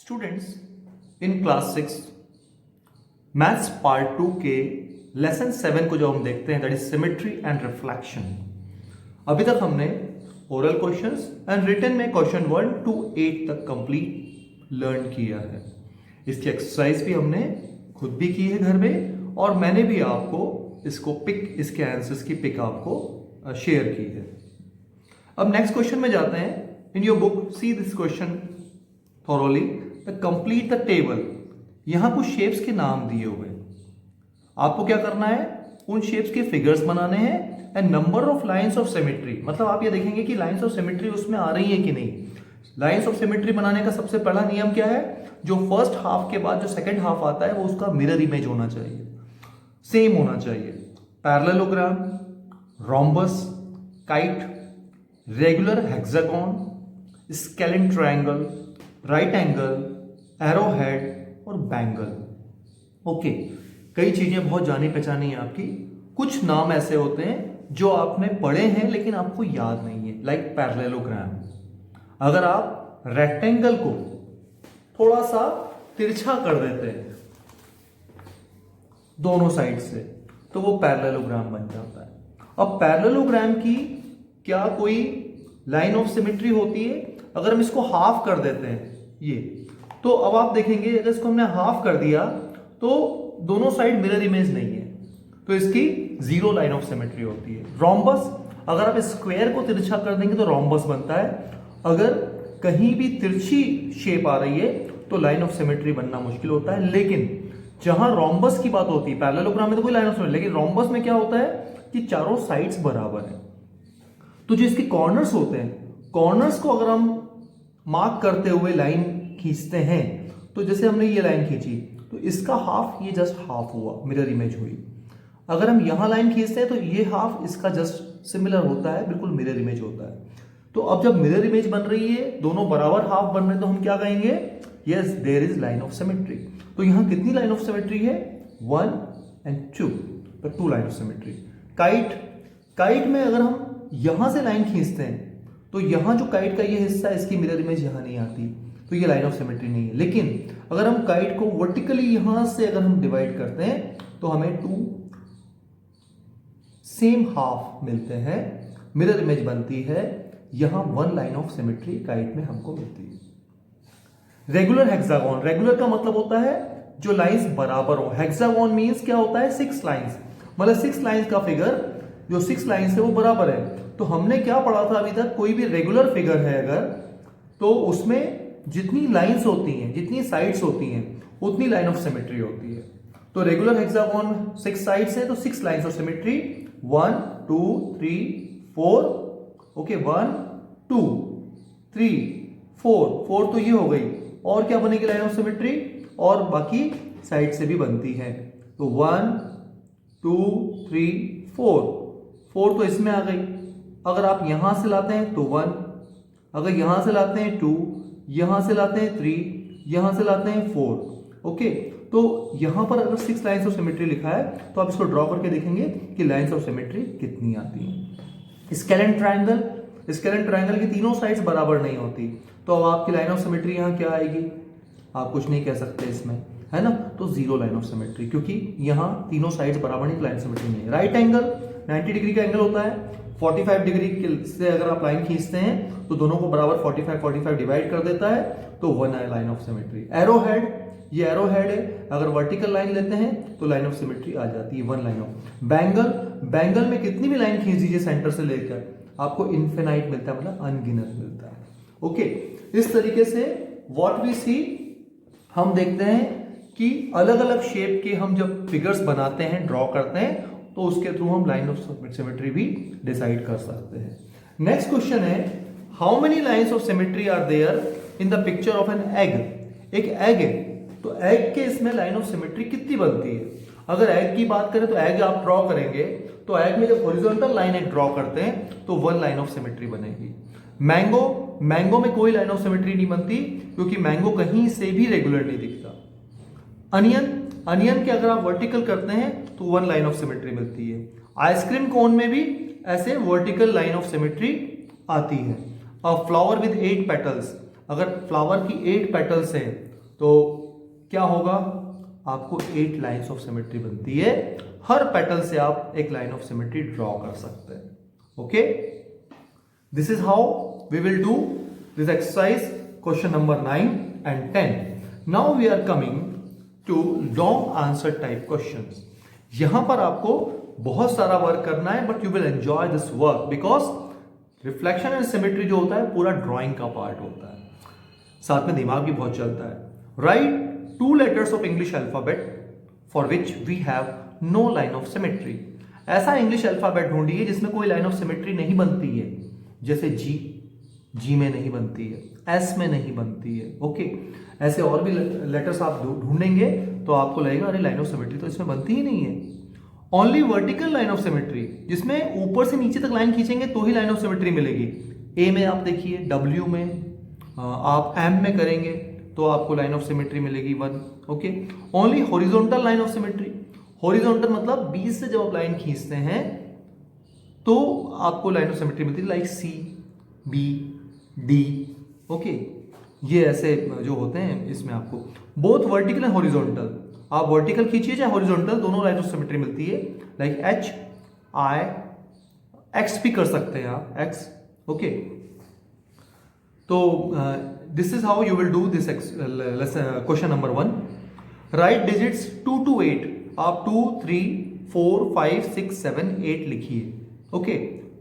Students in class 6 maths part 2 के lesson 7 को जो हम देखते हैं that is symmetry and reflection. अभी तक हमने ओरल क्वेश्चंस एंड रिटन में क्वेश्चन 1 to 8 तक कंप्लीट लर्न किया है। इसकी एक्सरसाइज भी हमने खुद भी की है घर में और मैंने भी आपको इसके आंसर्स की पिक आपको शेयर की है। अब नेक्स्ट क्वेश्चन में जाते हैं। In your book see this question thoroughly the complete the table. यहां कुछ शेप्स के नाम दिए हुए हैं, आपको क्या करना है, उन शेप्स के फिगर्स बनाने हैं and number of lines of symmetry. मतलब आप ये देखेंगे कि लाइंस ऑफ सिमेट्री उसमें आ रही है कि नहीं। लाइंस ऑफ सिमेट्री बनाने का सबसे पहला नियम क्या है, जो फर्स्ट हाफ के बाद जो सेकंड हाफ आता है वो उसका मिरर इमेज होना चाहिए, सेम होना चाहिए। Parallelogram, rhombus, kite, regular hexagon, scalene triangle, right angle, arrowhead और बैंगल। ओके, कई चीजें बहुत जानी पहचानी है आपकी। कुछ नाम ऐसे होते हैं जो आपने पढ़े हैं लेकिन आपको याद नहीं है, लाइक पैरेललोग्राम। अगर आप रेक्टेंगल को थोड़ा सा तिरछा कर देते हैं दोनों साइड से तो वो पैरेललोग्राम बन जाता है। अब पैरेललोग्राम की क्या कोई लाइन ऑफ सिमेट्री होती है? अगर हम इसको हाफ कर देते हैं ये, तो अब आप देखेंगे अगर इसको हमने हाफ कर दिया तो दोनों साइड मिरर इमेज नहीं है, तो इसकी जीरो लाइन ऑफ सिमेट्री होती है। रोम्बस, अगर आप स्क्वायर को तिरछा कर देंगे तो रोम्बस बनता है। अगर कहीं भी तिरछी शेप आ रही है तो लाइन ऑफ सिमेट्री बनना मुश्किल होता है। लेकिन जहां रोम्बस की बात होती है, पैरेललोग्राम में तो कोई लाइन ऑफ सिमेट्री, लेकिन रोम्बस में क्या होता है कि चारों साइड्स बराबर है। तो जो इसके कॉर्नर्स होते हैं, कॉर्नर्स को अगर हम मार्क करते हुए लाइन खींचते हैं, तो जैसे हमने ये लाइन खींची तो इसका हाफ, ये जस्ट हाफ हुआ, मिरर इमेज हुई। अगर हम यहां लाइन खींचते हैं तो ये हाफ इसका जस्ट सिमिलर होता है, बिल्कुल मिरर इमेज होता है। तो अब जब मिरर इमेज बन रही है, दोनों बराबर हाफ बन रहे हैं, तो हम क्या कहेंगे, yes there is line of symmetry. तो यहां कितनी लाइन ऑफ सिमेट्री है, 1 and 2, तो 2 line of symmetry. Kite, kite में अगर हम यहां से लाइन खींचते हैं तो यहां जो काइट का ये हिस्सा है, इसकी मिरर इमेज यहां नहीं आती, तो ये लाइन ऑफ सिमेट्री नहीं है। लेकिन अगर हम काइट को वर्टिकली यहां से अगर हम डिवाइड करते हैं तो हमें 2 सेम हाफ मिलते हैं, मिरर इमेज बनती है। यहां 1 लाइन ऑफ सिमेट्री काइट में हमको मिलती है। रेगुलर हेक्सागोन, रेगुलर का मतलब होता है जो लाइंस बराबर हो। हेक्सागोन मींस क्या होता है, 6 लाइंस, मतलब 6 लाइंस का फिगर, जो 6 लाइंस है वो बराबर है। तो हमने क्या पढ़ा था अभी तक, कोई भी रेगुलर फिगर है अगर, तो उसमें जितनी लाइंस होती हैं, जितनी साइड्स होती हैं, उतनी लाइन ऑफ सिमेट्री होती है। तो रेगुलर हेक्सागोन 6 साइड्स है तो 6 लाइंस ऑफ सिमेट्री, 1 2 3 4, ओके, 1 2 3 4 तो ये हो गई। और क्या बनेगी लाइन ऑफ सिमेट्री, और बाकी साइड से भी बनती है। तो 1 2 3 4 तो इसमें आ गई। अगर आप यहां से लाते हैं तो 1, अगर यहां से लाते हैं 2, यहां से लाते हैं 3, यहां से लाते हैं 4, ओके। तो यहां पर अगर 6 लाइंस ऑफ सिमेट्री लिखा है तो आप इसको ड्रॉ करके देखेंगे कि लाइंस ऑफ सिमेट्री कितनी आती हैं। स्केलेन ट्रायंगल, स्केलेन ट्रायंगल की तीनों साइड्स बराबर नहीं होती, तो अब आपकी लाइन ऑफ सिमेट्री यहां क्या आएगी, आप कुछ नहीं कह सकते इसमें, है ना। तो 0 लाइन ऑफ सिमेट्री, क्योंकि यहां तीनों साइड्स बराबर नहीं, लाइन सिमेट्री नहीं है। राइट एंगल 90 डिग्री का एंगल होता है, 45 डिग्री से अगर आप लाइन खींचते हैं तो दोनों को बराबर 45 डिवाइड कर देता है, तो 1 है लाइन ऑफ सिमेट्री। एरोहेड, ये एरोहेड है, अगर वर्टिकल लाइन लेते हैं तो लाइन ऑफ सिमेट्री आ जाती है, 1 लाइन ऑफ। बैंगल, बैंगल में कितनी भी लाइन खींच दीजिए सेंटर से लेकर, आपको इनफिनाइट मिलता है, मतलब अनगिनत मिलता है, ओके। इस तरीके से व्हाट वी सी, हम देखते हैं कि अलग अलग शेप के हम जब फिगर्स बनाते हैं, ड्रॉ करते हैं, तो उसके थ्रू हम लाइन ऑफ सिमेट्री भी डिसाइड कर सकते हैं। नेक्स्ट क्वेश्चन है, how many lines of symmetry are there in the picture of an egg. एक एग है तो एग के इसमें लाइन ऑफ सिमेट्री कितनी बनती है। अगर एग की बात करें तो एग आप ड्रॉ करेंगे तो एग में जब हॉरिजॉन्टल लाइन एक ड्रॉ करते हैं तो 1 लाइन ऑफ सिमेट्री बनेगी। मैंगो, मैंगो में कोई लाइन ऑफ सिमेट्री नहीं बनती क्योंकि मैंगो कहीं से भी रेगुलर नहीं दिखता। अनियन, अनियन के अगर आप वर्टिकल करते हैं तो 1 लाइन ऑफ सिमेट्री मिलती है। आइसक्रीम कोन में भी ऐसे वर्टिकल लाइन ऑफ सिमेट्री आती है। अ फ्लावर विद 8 पेटल्स, अगर फ्लावर की 8 पेटल्स हैं तो क्या होगा, आपको 8 लाइंस ऑफ सिमेट्री बनती है। हर पेटल से आप एक लाइन ऑफ सिमेट्री ड्रॉ कर सकते हैं। Okay, this is how we will do this exercise question number 9 and 10. Now we are coming to long answer type questions. यहां पर आपको बहुत सारा वर्क करना है, but you will enjoy this work because reflection and symmetry जो होता है पूरा ड्राइंग का पार्ट होता है, साथ में दिमाग भी बहुत चलता है। Right 2 letters of English alphabet for which we have no line of symmetry. ऐसा इंग्लिश अल्फाबेट ढूंढिए जिसमें कोई लाइन ऑफ सिमेट्री नहीं बनती है, जैसे जी में नहीं बनती है, एस में नहीं बनती है। ओके, ऐसे और भी लेटर्स आप ढूंढेंगे तो आपको लगेगा अरे लाइन ऑफ सिमेट्री तो इसमें बनती ही नहीं है। Only vertical line of symmetry, जिसमें ऊपर से नीचे तक लाइन खींचेंगे तो ही लाइन ऑफ सिमेट्री मिलेगी। ए में आप देखिए, डब्ल्यू में, आप एम में करेंगे तो आपको लाइन ऑफ सिमेट्री मिलेगी 1। Okay, only horizontal line of symmetry, horizontal मतलब बीच से जब आप लाइन खींचते हैं तो आपको लाइन ऑफ सिमेट्री मिलती है, लाइक सी, बी, डी। ओके, ये ऐसे जो होते हैं इसमें आपको बोथ वर्टिकल एंड हॉरिजॉन्टल, आप वर्टिकल खींचिए चाहे हॉरिजॉन्टल, दोनों लाइन ऑफ सिमेट्री मिलती है। लाइक एच, आई, एक्स भी कर सकते हैं आप, एक्स। ओके, तो this is how you will do this question number 1। Right digits 2 to 8, आप 2, 3, 4, 5, 6, 7, 8 लिखिए। Okay,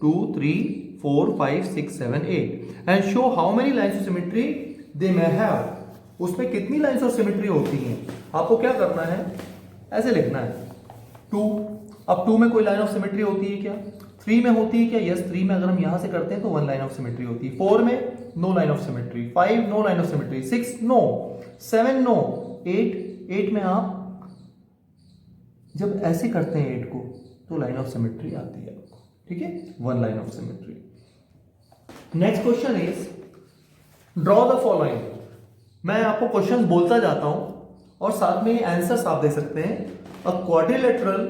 2, 3, 4, 5, 6, 7, 8 and show how many lines of symmetry they may have. उसमें कितनी लाइन्स ऑफ सिमेट्री होती हैं, आपको क्या करना है, ऐसे लिखना है 2। अब 2 में कोई लाइन ऑफ सिमेट्री होती है क्या? 3 में होती है क्या? यस, 3 में अगर हम यहां से करते हैं तो 1 लाइन ऑफ सिमेट्री होती है। 4 में no line of symmetry, 5 no line of symmetry, 6 no, 7 no, 8 में आप जब ऐसे करते हैं 8 को तो लाइन ऑफ सिमेट्री आती है आपको, ठीक है, 1 line of symmetry. Next question is draw the following. मैं आपको क्वेश्चन बोलता जाता हूं और साथ में आंसर्स आप दे सकते हैं। A quadrilateral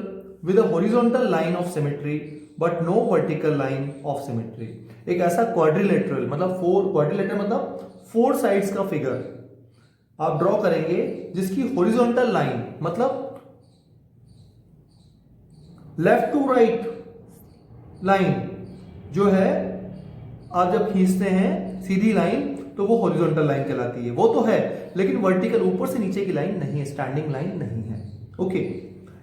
with a horizontal line of symmetry but no vertical line of symmetry. एक ऐसा क्वाड्रिलेटरल मतलब 4, क्वाड्रिलेटरल मतलब 4 साइड्स का फिगर आप ड्रॉ करेंगे जिसकी हॉरिजॉन्टल लाइन मतलब लेफ्ट टू राइट लाइन जो है, आप जब खींचते हैं सीधी लाइन तो वो हॉरिजॉन्टल लाइन कहलाती है। वो तो है लेकिन वर्टिकल ऊपर से नीचे की लाइन नहीं है, स्टैंडिंग लाइन नहीं है। Okay,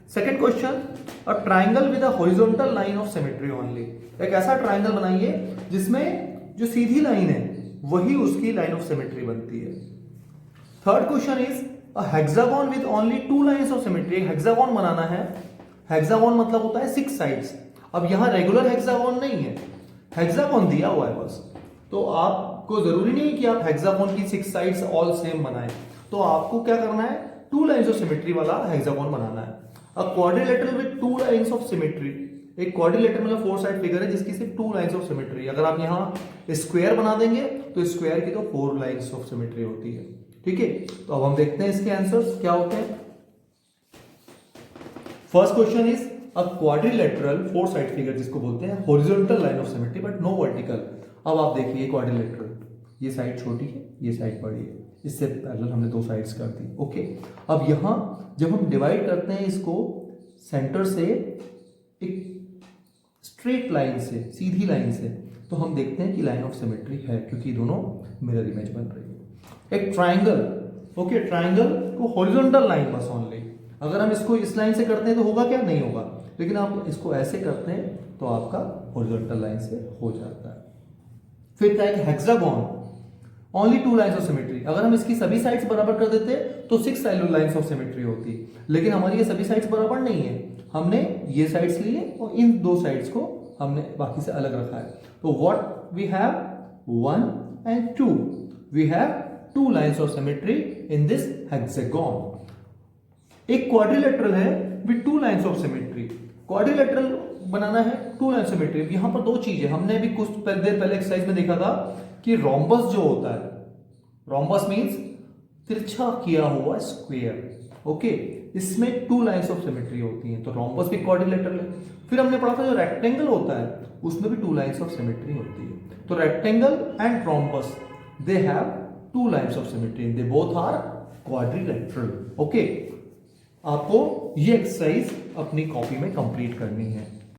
second question, a triangle with a horizontal line of symmetry only. एक ऐसा ट्राइंगल बनाइए जिसमें जो सीधी लाइन है वही उसकी लाइन ऑफ सिमेट्री बनती है। Third question is a hexagon with only 2 lines of symmetry. एक हेक्सागोन बनाना है, हेक्सागोन मतलब होता है 6 साइड्स। अब यहां रेगुलर हेक्सागोन नहीं है, हेक्सागोन दिया हुआ है बस, तो आपको जरूरी नहीं कि आप हेक्सागोन की 6 साइड्स ऑल सेम बनाएं। तो आपको क्या करना है, 2 लाइंस ऑफ सिमेट्री वाला हेक्सागोन बनाना है। अ quadrilateral with 2 lines of symmetry. एक क्वाड्रिलेटरल मतलब 4 साइड फिगर है जिसकी सिर्फ 2 लाइंस ऑफ सिमेट्री। अगर आप यहां स्क्वायर बना देंगे तो स्क्वायर की तो 4 लाइंस ऑफ सिमेट्री होती है, ठीक है। तो अब हम देखते हैं इसके आंसर्स क्या होते हैं। First question is a quadrilateral 4 side figure जिसको बोलते हैं horizontal line of symmetry but no vertical. अब आप देखिए क्वाड्रिलेटरल, ये साइड छोटी है, ये साइड बड़ी है, इससे पैरेलल हमने 2 साइड्स कर दी। ओके, अब यहां जब हम डिवाइड करते हैं इसको सेंटर से एक स्ट्रेट लाइन से, सीधी लाइन से, तो हम देखते हैं कि लाइन ऑफ सिमेट्री है क्योंकि दोनों मिरर इमेज बन रही है। एक ट्राइंगल, ओके, ट्राइंगल को हॉरिजॉन्टल लाइन बस ओनली। अगर हम इसको इस लाइन से करते हैं तो होगा क्या? नहीं होगा। लेकिन आप इसको ऐसे करते हैं तो आपका हॉरिजॉन्टल लाइन से हो जाता है। फिर क्या है, hexagon only 2 lines of symmetry. अगर हम इसकी सभी साइड्स बराबर कर देते तो 6 लाइंस ऑफ सिमेट्री होती, लेकिन हमारी ये सभी साइड्स बराबर नहीं है। हमने ये साइड्स लिए और इन 2 साइड्स को हमने बाकी से अलग रखा है। तो what we have 1 and 2, we have 2 lines of symmetry in this hexagon. एक क्वाड्रिलेटरल है with 2 lines of symmetry. Quadrilateral बनाना है 2 लाइन सिमेट्री। यहां पर 2 चीजें हमने भी कुछ देर पहले एक्सरसाइज में देखा था कि रोम्बस जो होता है, रोम्बस मींस तिरछा किया हुआ स्क्वायर। ओके, इसमें 2 लाइंस ऑफ सिमेट्री होती हैं, तो रोम्बस भी क्वाड्रिलेटरल है। फिर हमने पढ़ा था जो रेक्टेंगल होता है उसमें भी 2 लाइंस ऑफ सिमेट्री होती है। तो rectangle and rhombus they have 2 lines of symmetry, they both are quadrilateral. Okay, आपको ये एक्सरसाइज अपनी कॉपी में कंप्लीट करनी है।